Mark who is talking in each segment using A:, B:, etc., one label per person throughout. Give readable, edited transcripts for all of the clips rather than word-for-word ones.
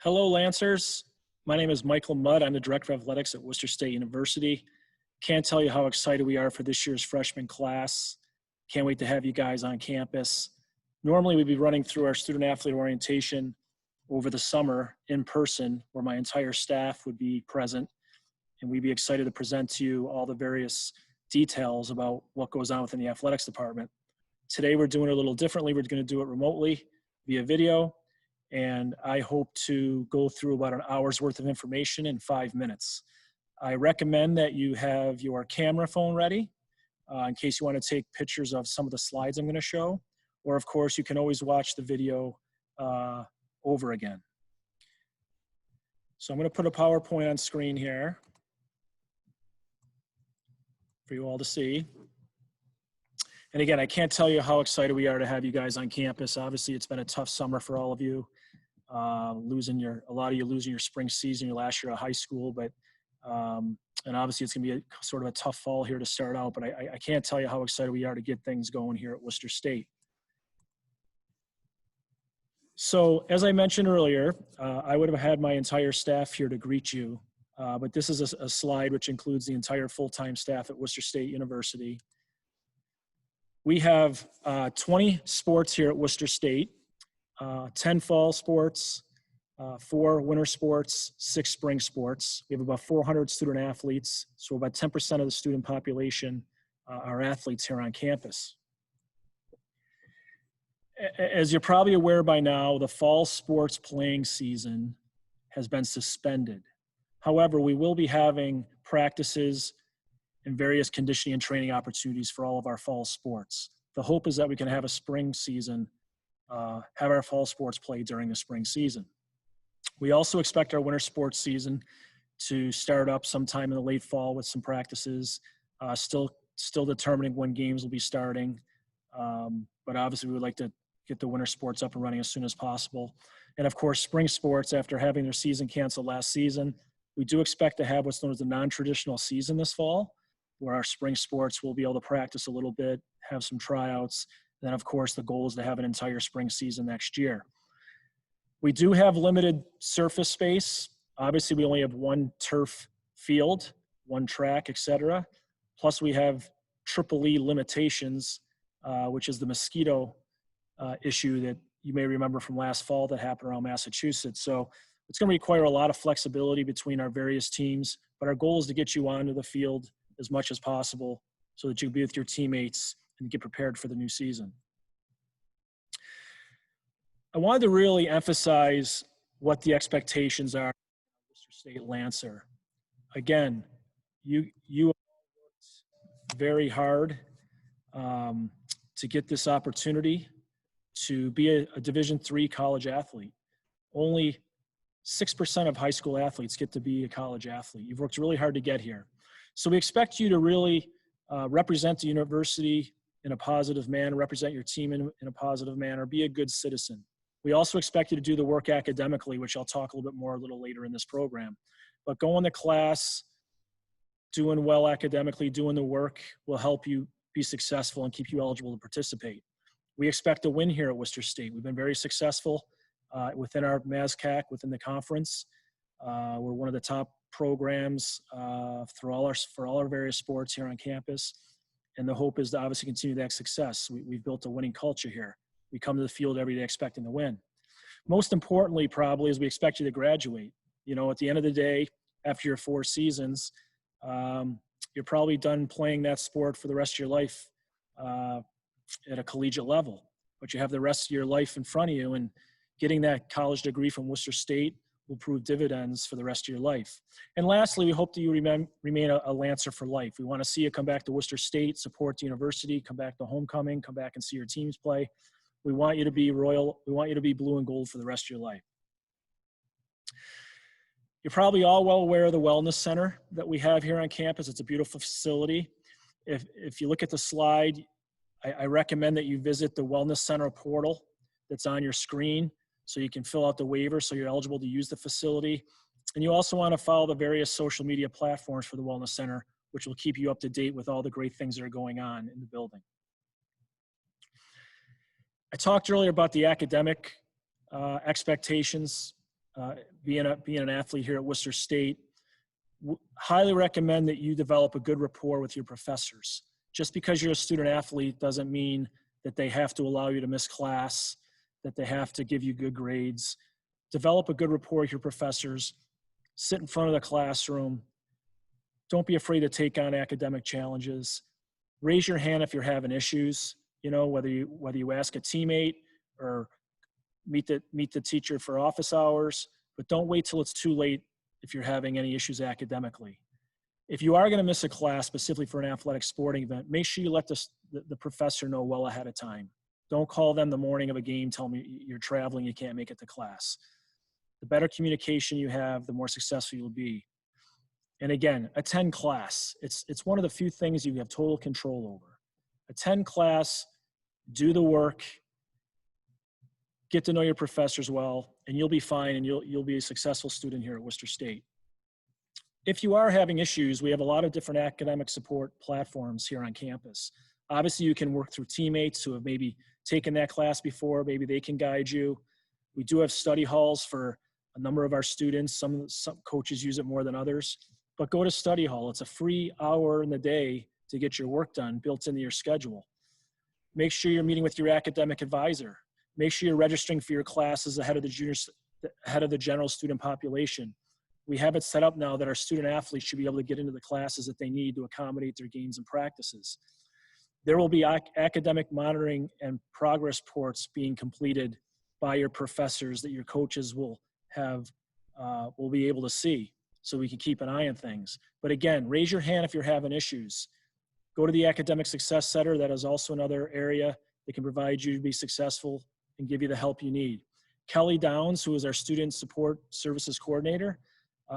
A: Hello, Lancers. My name is Michael Mudd. I'm the Director of Athletics at Worcester State University. Can't tell you how excited we are for this year's freshman class. Can't wait to have you guys on campus. Normally, we'd be running through our student-athlete orientation over the summer in person, where my entire staff would be present, and we'd be excited to present to you all the various details about what goes on within the athletics department. Today, we're doing it a little differently. We're going to do it remotely via video. And I hope to go through about an hour's worth of information in 5 minutes. I recommend that you have your camera phone ready in case you want to take pictures of some of the slides I'm going to show, or of course you can always watch the video over again. So I'm going to put a PowerPoint on screen here for you all to see. And again, I can't tell you how excited we are to have you guys on campus. Obviously, it's been a tough summer for all of you. A lot of you losing your spring season, your last year of high school, but and obviously it's going to be sort of a tough fall here to start out, but I can't tell you how excited we are to get things going here at Worcester State. So as I mentioned earlier, I would have had my entire staff here to greet you, but this is a slide which includes the entire full-time staff at Worcester State University. We have 20 sports here at Worcester State. 10 fall sports, 4 winter sports, 6 spring sports. We have about 400 student athletes, so about 10% of the student population are athletes here on campus. As you're probably aware by now, the fall sports playing season has been suspended. However, we will be having practices and various conditioning and training opportunities for all of our fall sports. The hope is that we can have a spring season have our fall sports played during the spring season. We also expect our winter sports season to start up sometime in the late fall with some practices, still determining when games will be starting. But obviously we would like to get the winter sports up and running as soon as possible. And of course, spring sports, after having their season canceled last season, we do expect to have what's known as a non-traditional season this fall, where our spring sports will be able to practice a little bit, have some tryouts. Then, of course, the goal is to have an entire spring season next year. We do have limited surface space. Obviously, we only have 1 turf field, 1 track, etc. Plus, we have EEE limitations, which is the mosquito issue that you may remember from last fall that happened around Massachusetts. So it's going to require a lot of flexibility between our various teams, but our goal is to get you onto the field as much as possible so that you'll be with your teammates and get prepared for the new season. I wanted to really emphasize what the expectations are for Worcester State Lancer. Again, you worked very hard to get this opportunity to be a Division III college athlete. Only 6% of high school athletes get to be a college athlete. You've worked really hard to get here. So we expect you to really represent the university in a positive manner, represent your team in a positive manner, be a good citizen. We also expect you to do the work academically, which I'll talk a little bit more a little later in this program. But going to class, doing well academically, doing the work will help you be successful and keep you eligible to participate. We expect to win here at Worcester State. We've been very successful within our MASCAC, within the conference. We're one of the top programs for all our various sports here on campus. And the hope is to obviously continue that success. We've built a winning culture here. We come to the field every day expecting to win. Most importantly, probably, is we expect you to graduate. You know, at the end of the day, after your 4 seasons, you're probably done playing that sport for the rest of your life at a collegiate level. But you have the rest of your life in front of you, and getting that college degree from Worcester State will prove dividends for the rest of your life. And lastly, we hope that you remain a Lancer for life. We want to see you come back to Worcester State, support the university, come back to homecoming, come back and see your teams play. We want you to be royal. We want you to be blue and gold for the rest of your life. You're probably all well aware of the Wellness Center that we have here on campus. It's a beautiful facility. If you look at the slide, I recommend that you visit the Wellness Center portal that's on your screen, so you can fill out the waiver so you're eligible to use the facility. And you also want to follow the various social media platforms for the Wellness Center, which will keep you up to date with all the great things that are going on in the building. I talked earlier about the academic expectations. being an athlete here at Worcester State, highly recommend that you develop a good rapport with your professors. Just because you're a student athlete doesn't mean that they have to allow you to miss class, that they have to give you good grades. Develop a good rapport with your professors. Sit in front of the classroom. Don't be afraid to take on academic challenges. Raise your hand if you're having issues, you know, whether you ask a teammate or meet the teacher for office hours, but don't wait till it's too late if you're having any issues academically. If you are going to miss a class specifically for an athletic sporting event, make sure you let the professor know well ahead of time. Don't call them the morning of a game, tell them you're traveling, you can't make it to class. The better communication you have, the more successful you'll be. And again, attend class. It's one of the few things you have total control over. Attend class, do the work, get to know your professors well, and you'll be fine, and you'll be a successful student here at Worcester State. If you are having issues, we have a lot of different academic support platforms here on campus. Obviously, you can work through teammates who have maybe taken that class before. Maybe they can guide you. We do have study halls for a number of our students. Some coaches use it more than others. But go to study hall. It's a free hour in the day to get your work done, built into your schedule. Make sure you're meeting with your academic advisor. Make sure you're registering for your classes ahead of the general student population. We have it set up now that our student athletes should be able to get into the classes that they need to accommodate their games and practices. There will be academic monitoring and progress reports being completed by your professors that your coaches will be able to see, so we can keep an eye on things. But again, raise your hand if you're having issues. Go to the Academic Success Center. That is also another area that can provide you to be successful and give you the help you need. Kelly Downs, who is our Student Support Services Coordinator,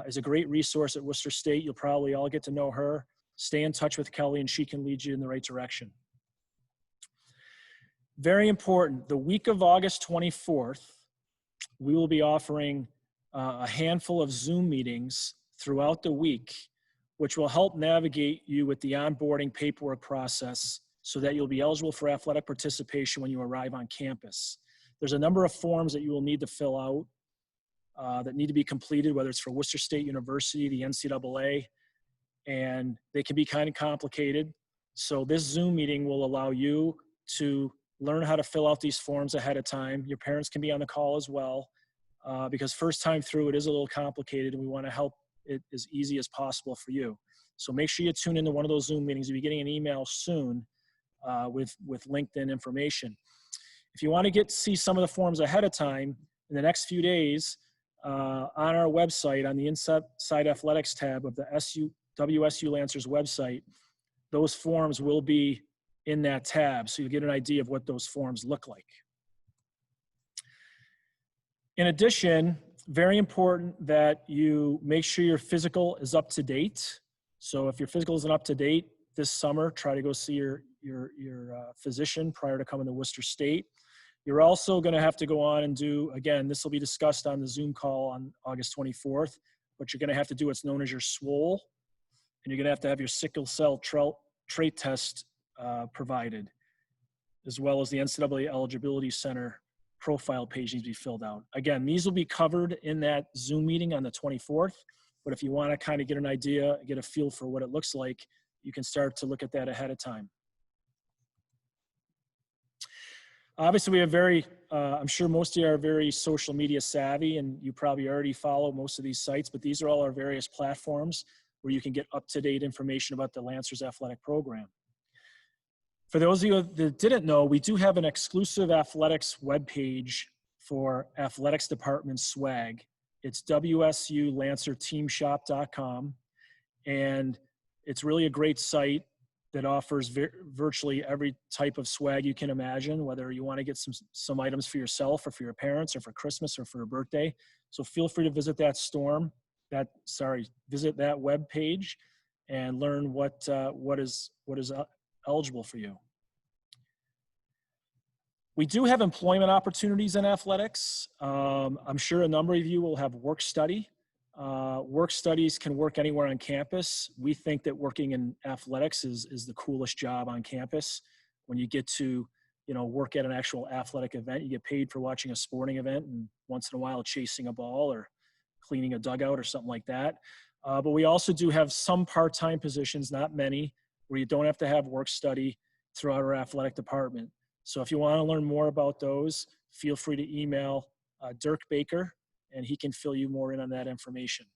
A: is a great resource at Worcester State. You'll probably all get to know her. Stay in touch with Kelly and she can lead you in the right direction. Very important, the week of August 24th, we will be offering a handful of Zoom meetings throughout the week, which will help navigate you with the onboarding paperwork process so that you'll be eligible for athletic participation when you arrive on campus. There's a number of forms that you will need to fill out that need to be completed, whether it's for Worcester State University, the NCAA, and they can be kind of complicated. So this Zoom meeting will allow you to learn how to fill out these forms ahead of time. Your parents can be on the call as well, because first time through it is a little complicated and we want to help it as easy as possible for you. So make sure you tune into one of those Zoom meetings. You'll be getting an email soon with LinkedIn information. If you want to see some of the forms ahead of time, in the next few days, on our website, on the Inside Athletics tab of the WSU Lancers website, those forms will be in that tab, so you'll get an idea of what those forms look like. In addition, very important that you make sure your physical is up to date. So if your physical isn't up to date this summer, try to go see your physician prior to coming to Worcester State. You're also going to have to go on and do, again, this will be discussed on the Zoom call on August 24th, but you're going to have to do what's known as your SWOL, and you're going to have your sickle cell trait test provided, as well as the NCAA Eligibility Center profile page needs to be filled out. Again, these will be covered in that Zoom meeting on the 24th, but if you want to kind of get an idea, get a feel for what it looks like, you can start to look at that ahead of time. Obviously, we have I'm sure most of you are very social media savvy and you probably already follow most of these sites, but these are all our various platforms where you can get up-to-date information about the Lancers athletic program. For those of you that didn't know, we do have an exclusive athletics webpage for athletics department swag. It's wsulancerteamshop.com, and it's really a great site that offers virtually every type of swag you can imagine, whether you want to get some items for yourself or for your parents or for Christmas or for a birthday. So feel free to visit that visit that web page and learn what is eligible for you. We do have employment opportunities in athletics. I'm sure a number of you will have work study. Work studies can work anywhere on campus. We think that working in athletics is the coolest job on campus when you get to, work at an actual athletic event. You get paid for watching a sporting event and once in a while chasing a ball or cleaning a dugout or something like that. But we also do have some part-time positions, not many, where you don't have to have work study throughout our athletic department. So if you want to learn more about those, feel free to email Dirk Baker, and he can fill you more in on that information.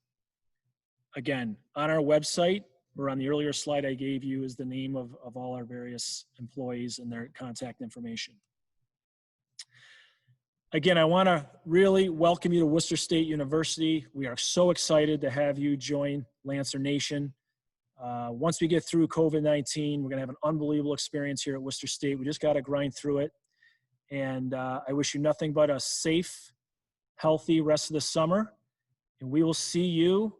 A: Again, on our website, or on the earlier slide I gave you, is the name of all our various employees and their contact information. Again, I want to really welcome you to Worcester State University. We are so excited to have you join Lancer Nation. Once we get through COVID-19, we're going to have an unbelievable experience here at Worcester State. We just got to grind through it. And I wish you nothing but a safe, healthy rest of the summer. And we will see you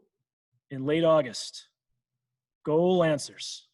A: in late August. Go Lancers.